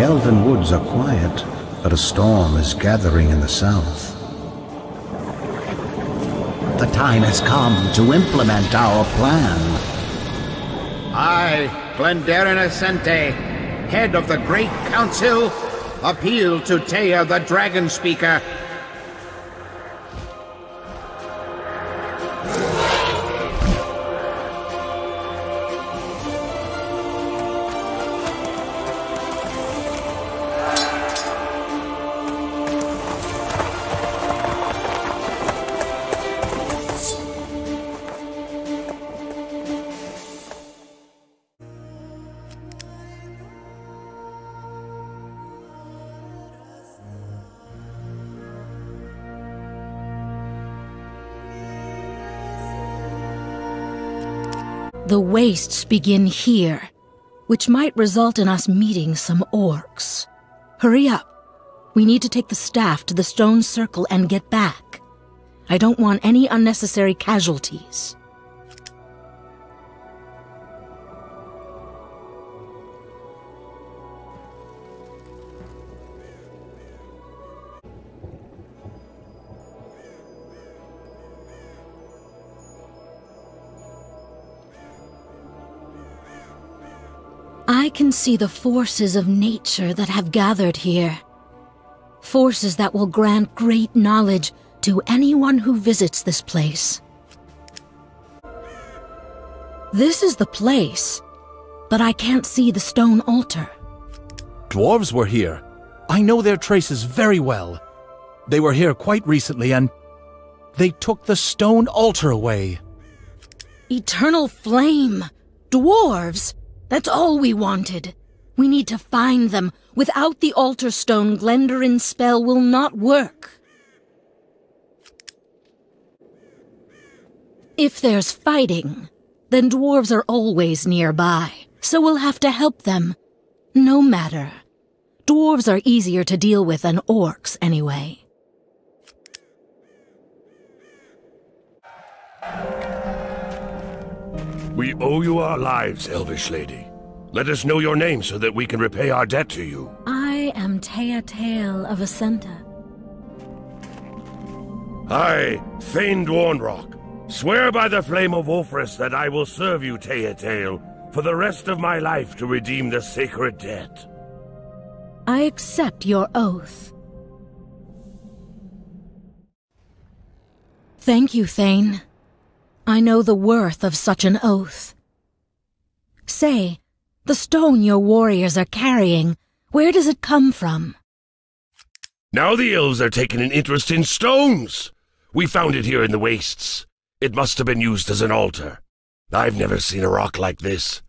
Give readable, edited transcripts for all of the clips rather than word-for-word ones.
The elven woods are quiet, but a storm is gathering in the south. The time has come to implement our plan. I, Glendarin Ascente, head of the Great Council, appeal to Teia the Dragon Speaker. The wastes begin here, which might result in us meeting some orcs. Hurry up. We need to take the staff to the stone circle and get back. I don't want any unnecessary casualties. I can see the forces of nature that have gathered here. Forces that will grant great knowledge to anyone who visits this place. This is the place, but I can't see the stone altar. Dwarves were here. I know their traces very well. They were here quite recently and they took the stone altar away. Eternal flame! Dwarves! That's all we wanted. We need to find them. Without the altar stone, Glendarin's spell will not work. If there's fighting, then dwarves are always nearby, so we'll have to help them. No matter. Dwarves are easier to deal with than orcs, anyway. We owe you our lives, Elvish Lady. Let us know your name so that we can repay our debt to you. I am Teia Tael of Ascenta. I, Thane Dwarnrock, swear by the flame of Ulfrith that I will serve you, Teia Tael, for the rest of my life to redeem the sacred debt. I accept your oath. Thank you, Thane. I know the worth of such an oath. Say, the stone your warriors are carrying, where does it come from? Now the elves are taking an interest in stones. We found it here in the wastes. It must have been used as an altar. I've never seen a rock like this.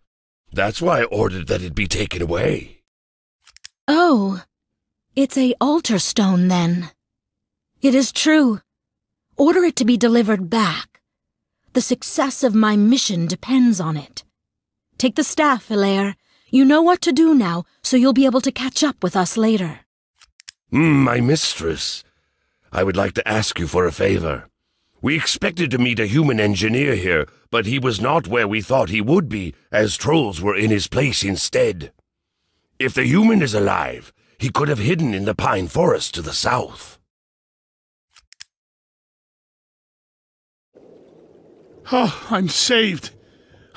That's why I ordered that it be taken away. Oh, it's a altar stone then. It is true. Order it to be delivered back. The success of my mission depends on it. Take the staff, Hilaire. You know what to do now, so you'll be able to catch up with us later. My mistress. I would like to ask you for a favor. We expected to meet a human engineer here, but he was not where we thought he would be, as trolls were in his place instead. If the human is alive, he could have hidden in the pine forest to the south. Oh, I'm saved.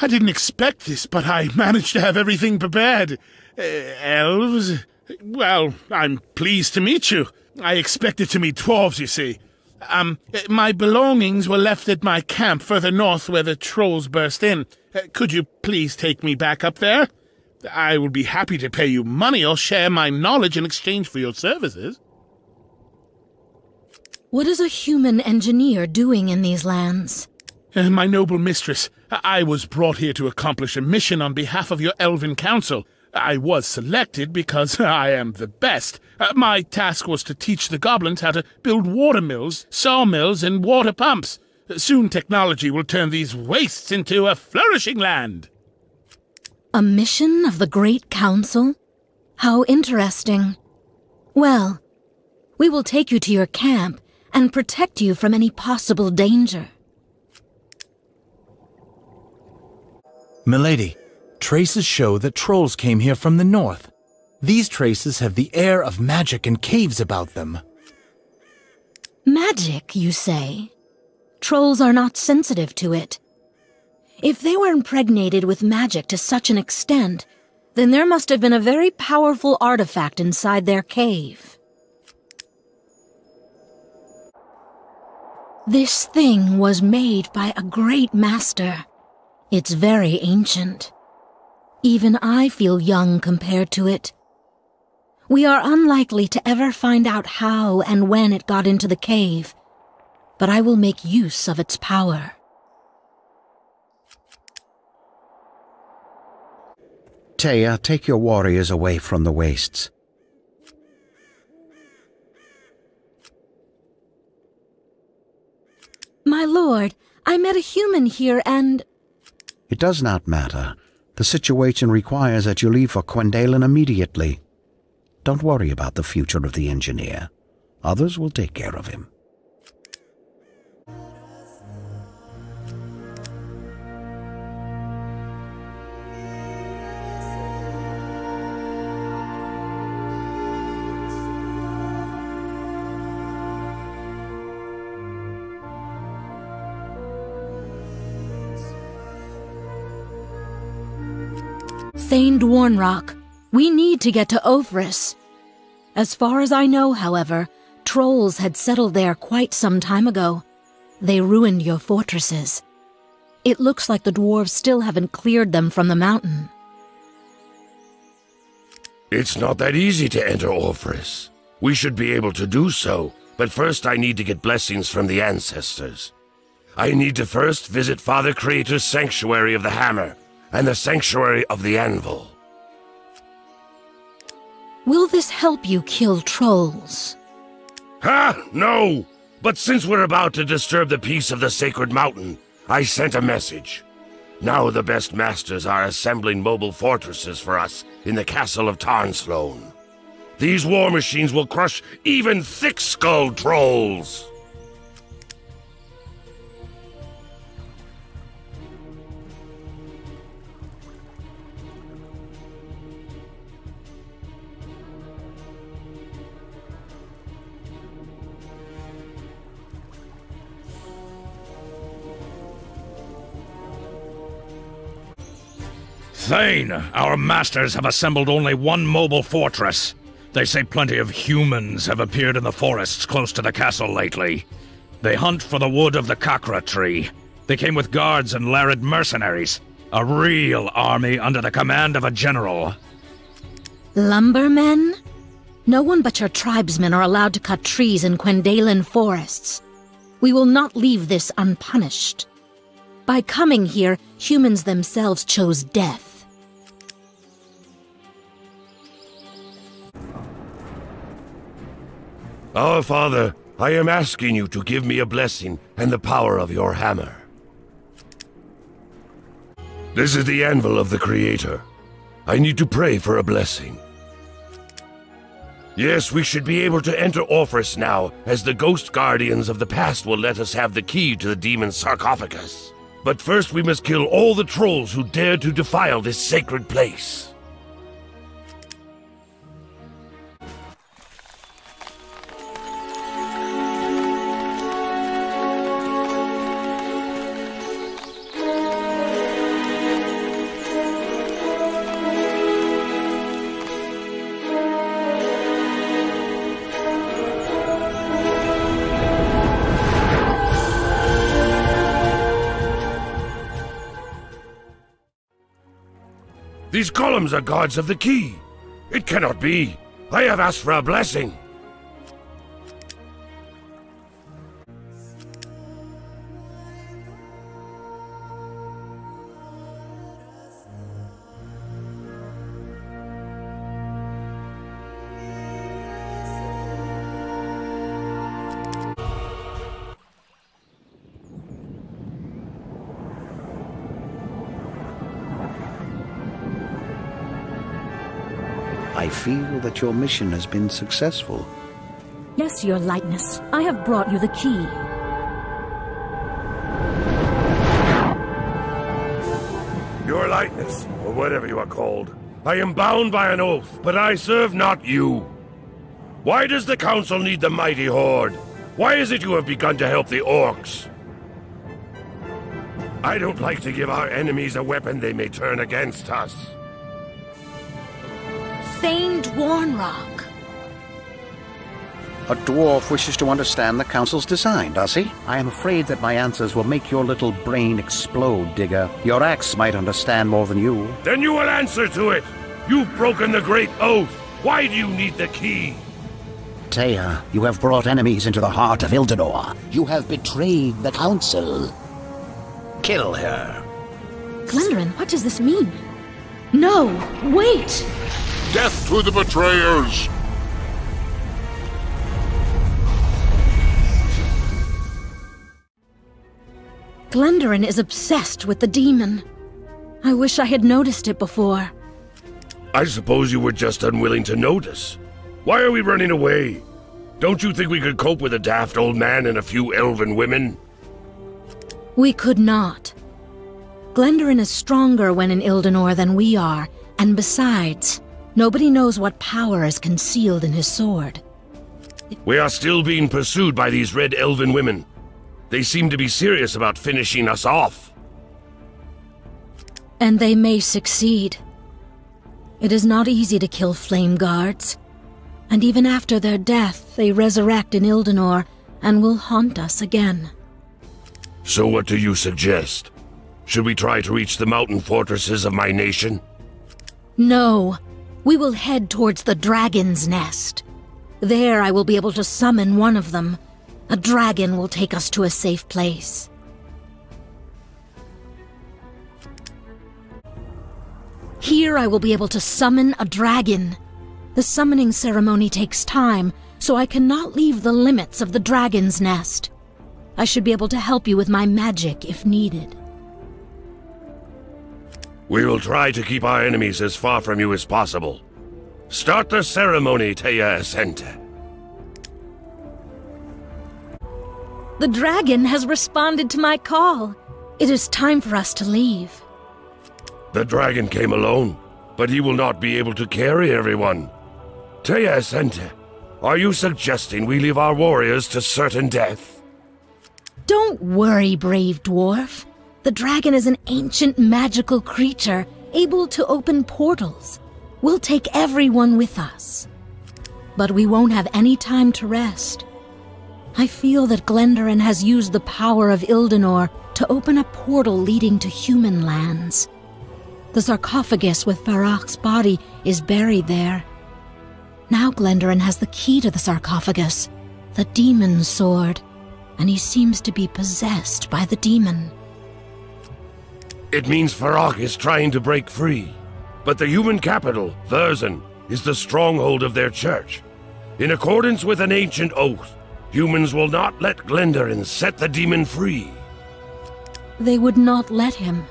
I didn't expect this, but I managed to have everything prepared. Elves? Well, I'm pleased to meet you. I expected to meet dwarves, you see. My belongings were left at my camp further north where the trolls burst in. Could you please take me back up there? I will be happy to pay you money or share my knowledge in exchange for your services. What is a human engineer doing in these lands? My noble mistress, I was brought here to accomplish a mission on behalf of your elven council. I was selected because I am the best. My task was to teach the goblins how to build water mills, sawmills, and water pumps. Soon technology will turn these wastes into a flourishing land. A mission of the Great Council? How interesting. Well, we will take you to your camp and protect you from any possible danger. Milady, traces show that trolls came here from the north. These traces have the air of magic and caves about them. Magic, you say? Trolls are not sensitive to it. If they were impregnated with magic to such an extent, then there must have been a very powerful artifact inside their cave. This thing was made by a great master. It's very ancient. Even I feel young compared to it. We are unlikely to ever find out how and when it got into the cave, but I will make use of its power. Teia, take your warriors away from the wastes. My lord, I met a human here and... It does not matter. The situation requires that you leave for Quendalen immediately. Don't worry about the future of the engineer. Others will take care of him. Thane Dwarnrock, we need to get to Ophrys. As far as I know, however, trolls had settled there quite some time ago. They ruined your fortresses. It looks like the dwarves still haven't cleared them from the mountain. It's not that easy to enter Ophrys. We should be able to do so, but first I need to get blessings from the ancestors. I need to first visit Father Creator's Sanctuary of the Hammer and the Sanctuary of the Anvil. Will this help you kill trolls? Ha! No! But since we're about to disturb the peace of the Sacred Mountain, I sent a message. Now the best masters are assembling mobile fortresses for us in the castle of Tarnsloan. These war machines will crush even thick-skulled trolls! Thane, our masters have assembled only one mobile fortress. They say plenty of humans have appeared in the forests close to the castle lately. They hunt for the wood of the Kakra tree. They came with guards and Larid mercenaries. A real army under the command of a general. Lumbermen? No one but your tribesmen are allowed to cut trees in Quendalen forests. We will not leave this unpunished. By coming here, humans themselves chose death. Our Father, I am asking you to give me a blessing and the power of your hammer. This is the anvil of the Creator. I need to pray for a blessing. Yes, we should be able to enter Ophrys now, as the ghost guardians of the past will let us have the key to the demon's sarcophagus. But first we must kill all the trolls who dare to defile this sacred place. These columns are guards of the key. It cannot be. I have asked for a blessing. I feel that your mission has been successful. Yes, your lightness. I have brought you the key. Your lightness, or whatever you are called, I am bound by an oath, but I serve not you. Why does the Council need the mighty Horde? Why is it you have begun to help the orcs? I don't like to give our enemies a weapon they may turn against us. Thane Dwarnrock. A dwarf wishes to understand the Council's design, does he? I am afraid that my answers will make your little brain explode, Digger. Your axe might understand more than you. Then you will answer to it! You've broken the Great Oath! Why do you need the key? Teia, you have brought enemies into the heart of Ildanor. You have betrayed the Council. Kill her. Glendarin, what does this mean? No! Wait! Death to the betrayers! Glendarin is obsessed with the demon. I wish I had noticed it before. I suppose you were just unwilling to notice. Why are we running away? Don't you think we could cope with a daft old man and a few elven women? We could not. Glendarin is stronger when in Ildanor than we are, and besides, nobody knows what power is concealed in his sword. We are still being pursued by these red elven women. They seem to be serious about finishing us off. And they may succeed. It is not easy to kill flame guards. And even after their death, they resurrect in Ildanor and will haunt us again. So what do you suggest? Should we try to reach the mountain fortresses of my nation? No. We will head towards the Dragon's Nest. There I will be able to summon one of them. A dragon will take us to a safe place. Here I will be able to summon a dragon. The summoning ceremony takes time, so I cannot leave the limits of the Dragon's Nest. I should be able to help you with my magic if needed. We will try to keep our enemies as far from you as possible. Start the ceremony, Teia Ascente. The dragon has responded to my call. It is time for us to leave. The dragon came alone, but he will not be able to carry everyone. Teia Ascente, are you suggesting we leave our warriors to certain death? Don't worry, brave dwarf. The dragon is an ancient magical creature, able to open portals. We'll take everyone with us. But we won't have any time to rest. I feel that Glendarin has used the power of Ildanor to open a portal leading to human lands. The sarcophagus with Varrock's body is buried there. Now Glendarin has the key to the sarcophagus, the demon's sword, and he seems to be possessed by the demon. It means Varrock is trying to break free. But the human capital, Verzen, is the stronghold of their church. In accordance with an ancient oath, humans will not let Glendarin set the demon free. They would not let him.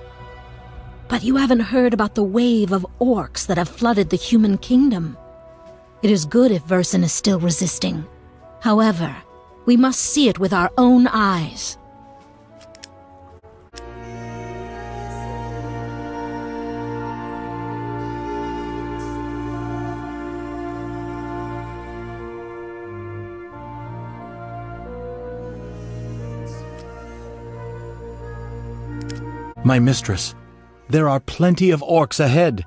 But you haven't heard about the wave of orcs that have flooded the human kingdom. It is good if Verzen is still resisting. However, we must see it with our own eyes. My mistress, there are plenty of orcs ahead.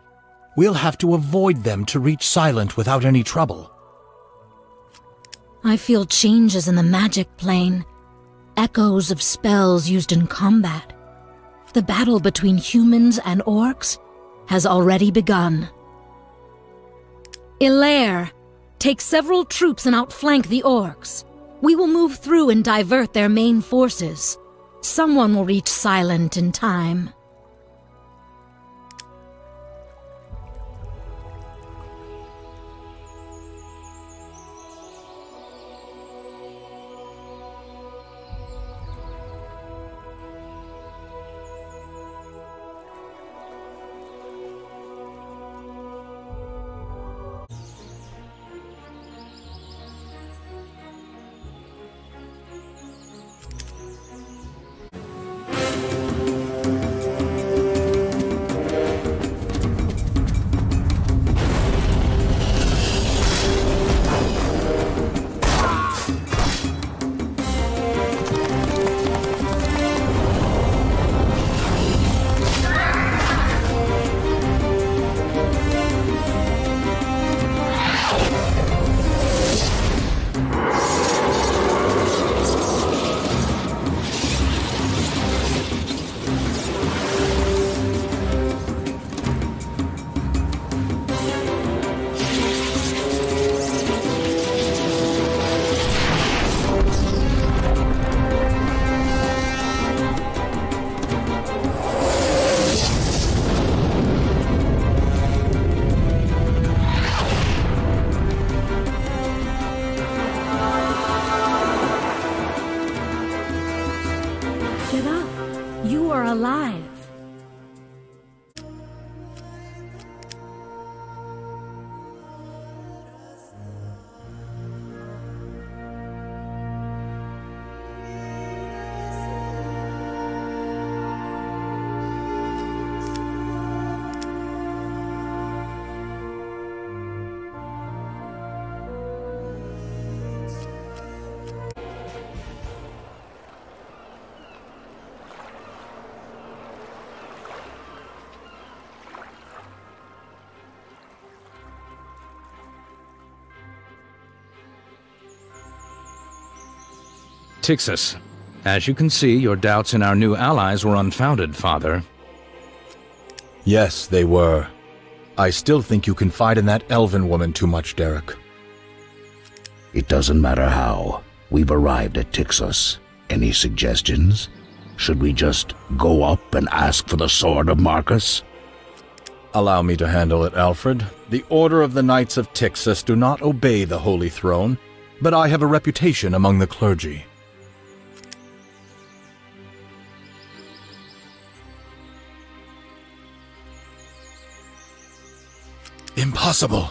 We'll have to avoid them to reach Silent without any trouble. I feel changes in the magic plane, echoes of spells used in combat. The battle between humans and orcs has already begun. Ilaire, take several troops and outflank the orcs. We will move through and divert their main forces. Someone will reach Silent in time. You are alive. Tixus, as you can see, your doubts in our new allies were unfounded, Father. Yes, they were. I still think you confide in that elven woman too much, Derek. It doesn't matter how. We've arrived at Tixus. Any suggestions? Should we just go up and ask for the Sword of Marcus? Allow me to handle it, Alfred. The Order of the Knights of Tixus do not obey the Holy Throne, but I have a reputation among the clergy. Impossible!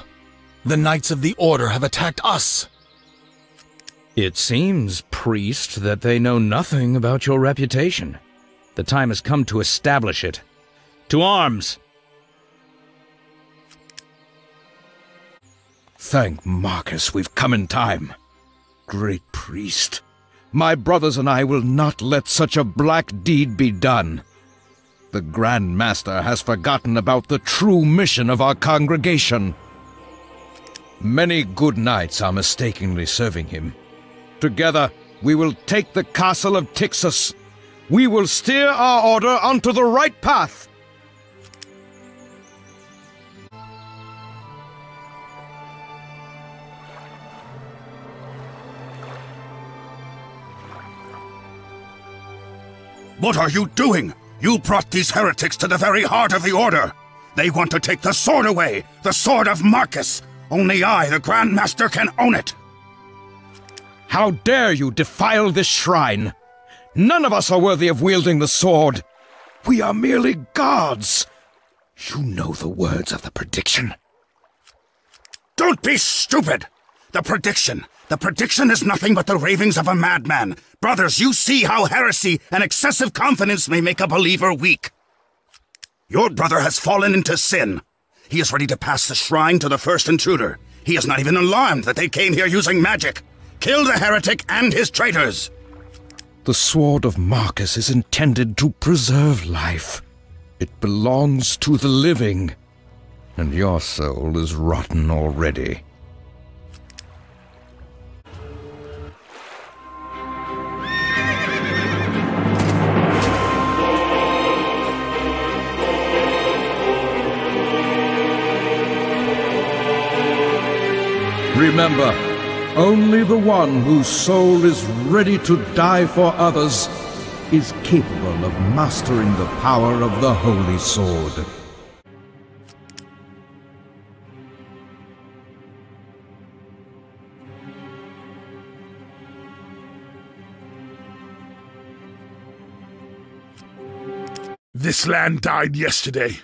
The Knights of the Order have attacked us! It seems, priest, that they know nothing about your reputation. The time has come to establish it. To arms! Thank Marcus, we've come in time. Great priest, my brothers and I will not let such a black deed be done. The Grand Master has forgotten about the true mission of our congregation. Many good knights are mistakenly serving him. Together, we will take the castle of Tixus. We will steer our order onto the right path. What are you doing? You brought these heretics to the very heart of the Order. They want to take the sword away, the sword of Marcus. Only I, the Grand Master, can own it. How dare you defile this shrine? None of us are worthy of wielding the sword. We are merely gods. You know the words of the prediction. Don't be stupid! The prediction is nothing but the ravings of a madman. Brothers, you see how heresy and excessive confidence may make a believer weak. Your brother has fallen into sin. He is ready to pass the shrine to the first intruder. He is not even alarmed that they came here using magic. Kill the heretic and his traitors! The sword of Marcus is intended to preserve life. It belongs to the living, and your soul is rotten already. Remember, only the one whose soul is ready to die for others is capable of mastering the power of the Holy Sword. This land died yesterday.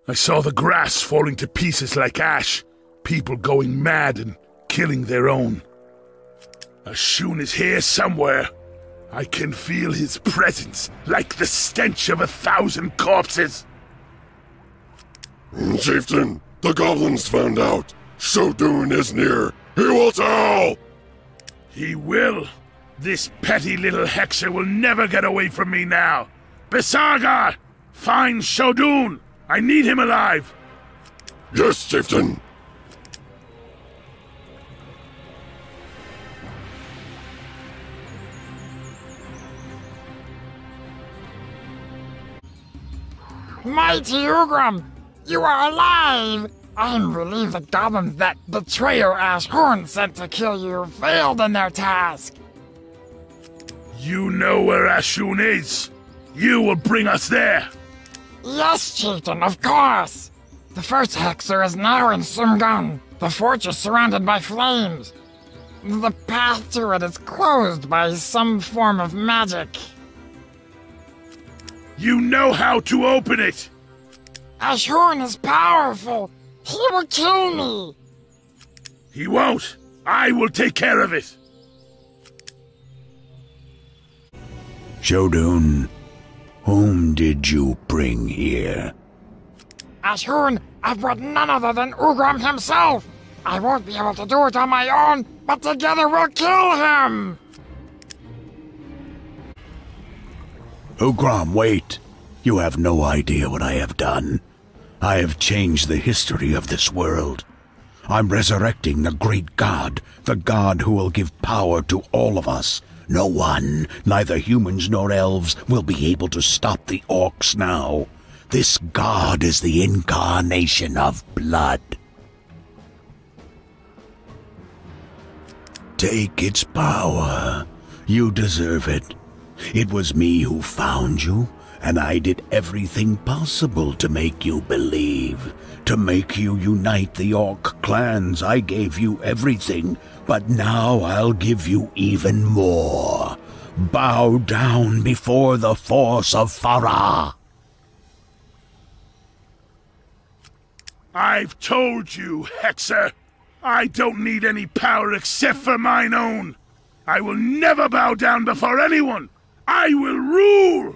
I saw the grass falling to pieces like ash, people going mad and killing their own. Ashun is here somewhere. I can feel his presence, like the stench of 1,000 corpses. Chieftain, the goblins found out. Shodoun is near. He will tell! He will. This petty little hexer will never get away from me now. Bisargar! Find Shodoun! I need him alive! Yes, Chieftain! Mighty Ugram, you are alive! I'm relieved the goblins that betrayer Ashhorn sent to kill you failed in their task. You know where Ashun is. You will bring us there. Yes, Chieftain, of course. The first hexer is now in Sumgun, the fortress surrounded by flames. The path to it is closed by some form of magic. You know how to open it! Ashurn is powerful. He will kill me. He won't. I will take care of it. Shodoon, whom did you bring here? Ashurn, I've brought none other than Ugram himself. I won't be able to do it on my own, but together we'll kill him. Ugram, wait. You have no idea what I have done. I have changed the history of this world. I'm resurrecting the great god, the god who will give power to all of us. No one, neither humans nor elves, will be able to stop the orcs now. This god is the incarnation of blood. Take its power. You deserve it. It was me who found you, and I did everything possible to make you believe. To make you unite the orc clans, I gave you everything, but now I'll give you even more. Bow down before the force of Farah. I've told you, Hexer. I don't need any power except for mine own. I will never bow down before anyone. I will rule!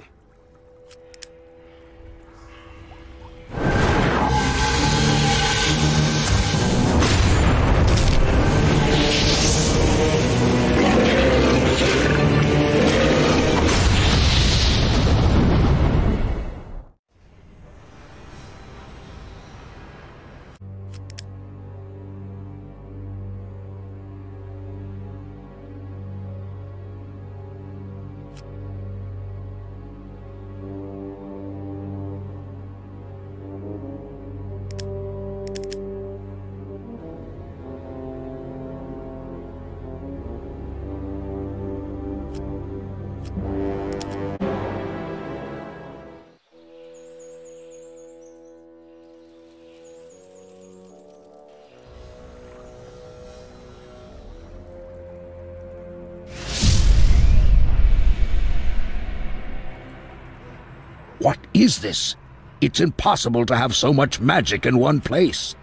What is this? It's impossible to have so much magic in one place.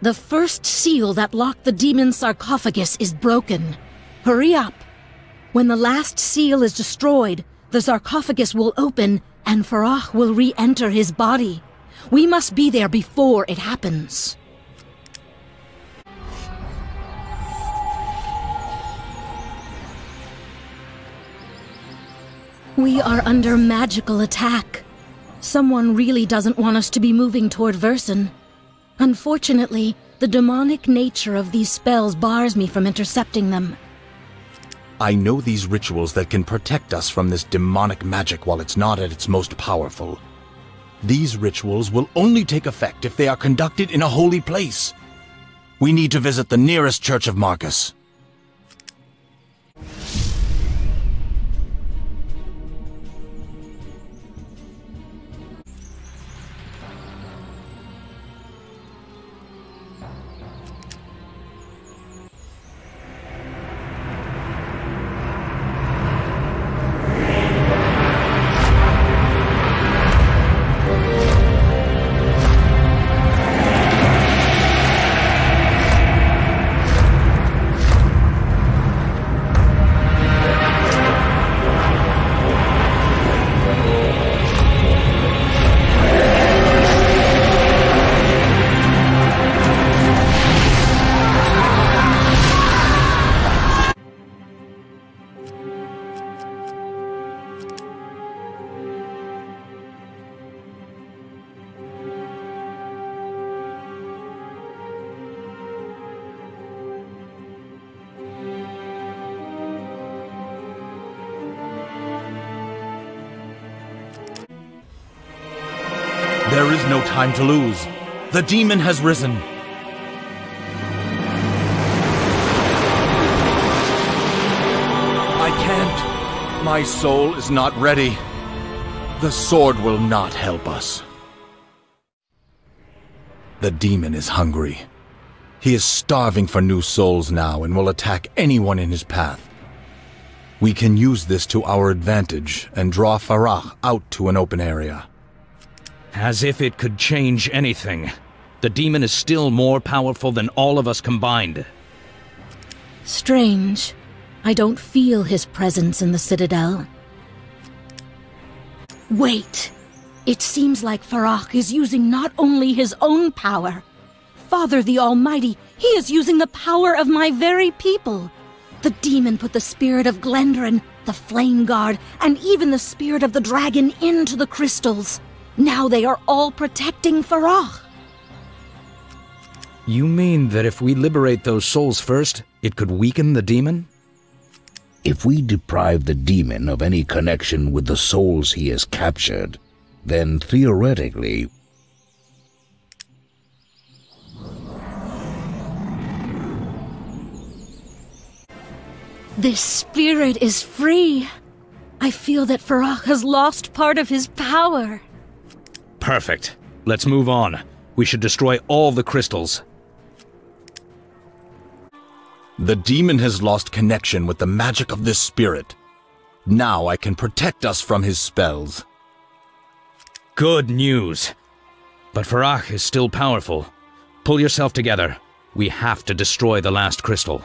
The first seal that locked the demon's sarcophagus is broken. Hurry up. When the last seal is destroyed, the sarcophagus will open and Farah will re-enter his body. We must be there before it happens. We are under magical attack. Someone really doesn't want us to be moving toward Versen. Unfortunately, the demonic nature of these spells bars me from intercepting them. I know these rituals that can protect us from this demonic magic while it's not at its most powerful. These rituals will only take effect if they are conducted in a holy place. We need to visit the nearest Church of Marcus. There is no time to lose. The demon has risen. I can't. My soul is not ready. The sword will not help us. The demon is hungry. He is starving for new souls now and will attack anyone in his path. We can use this to our advantage and draw Farah out to an open area. As if it could change anything. The demon is still more powerful than all of us combined. Strange. I don't feel his presence in the Citadel. Wait! It seems like Farah is using not only his own power. Father the Almighty, he is using the power of my very people. The demon put the spirit of Glendarin, the Flame Guard, and even the spirit of the dragon into the crystals. Now they are all protecting Farah. You mean that if we liberate those souls first, it could weaken the demon? If we deprive the demon of any connection with the souls he has captured, then theoretically... This spirit is free. I feel that Farah has lost part of his power. Perfect. Let's move on. We should destroy all the crystals. The demon has lost connection with the magic of this spirit. Now I can protect us from his spells. Good news. But Farah is still powerful. Pull yourself together. We have to destroy the last crystal.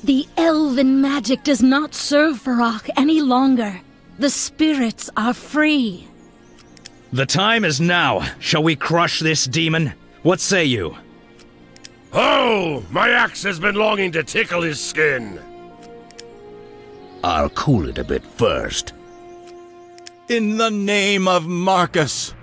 The elven magic does not serve Farah any longer. The spirits are free. The time is now. Shall we crush this demon? What say you? Oh! My axe has been longing to tickle his skin. I'll cool it a bit first. In the name of Marcus!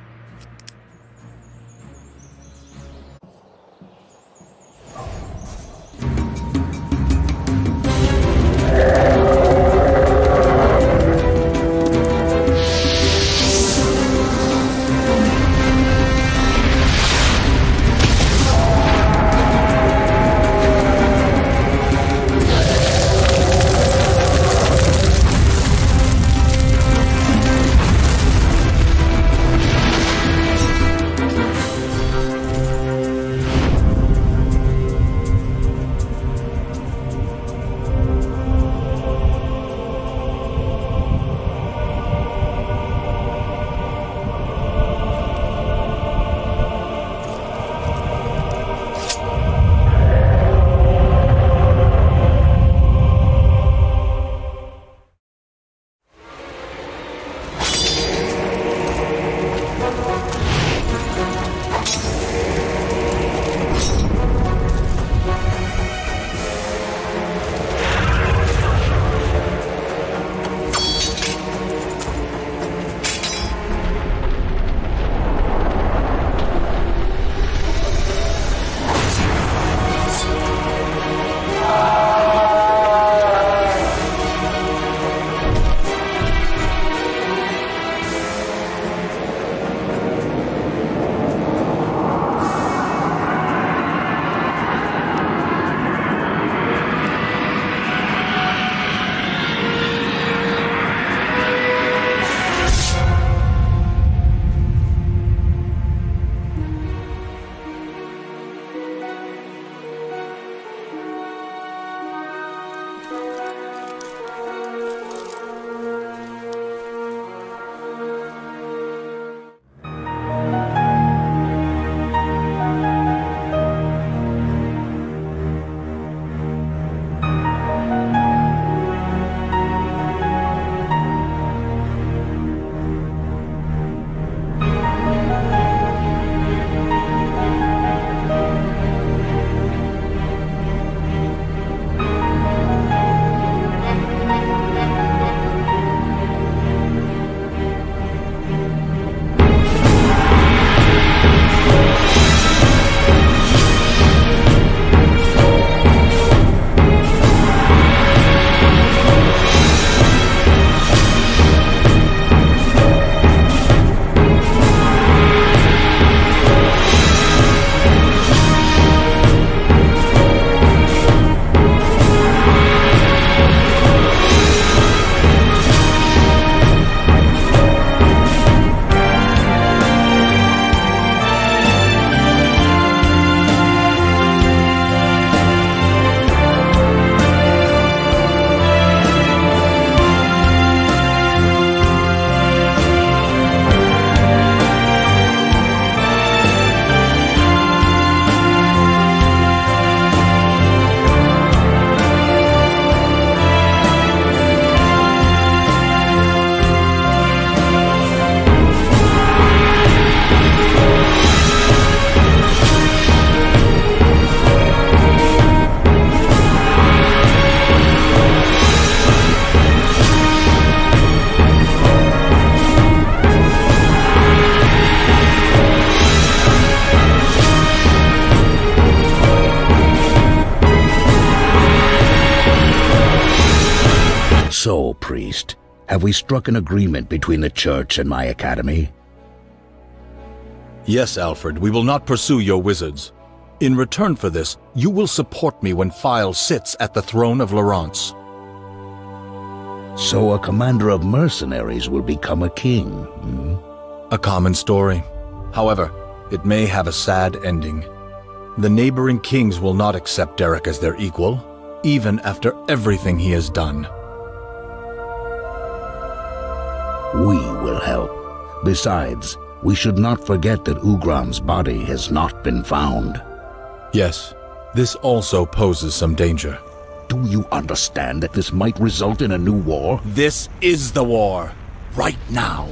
priest. Have we struck an agreement between the church and my academy? Yes, Alfred, we will not pursue your wizards. In return for this, you will support me when Phile sits at the throne of Laurence. So a commander of mercenaries will become a king, hmm? A common story. However, it may have a sad ending. The neighboring kings will not accept Derek as their equal, even after everything he has done. We will help. Besides, we should not forget that Ugram's body has not been found. Yes, this also poses some danger. Do you understand that this might result in a new war? This is the war, right now.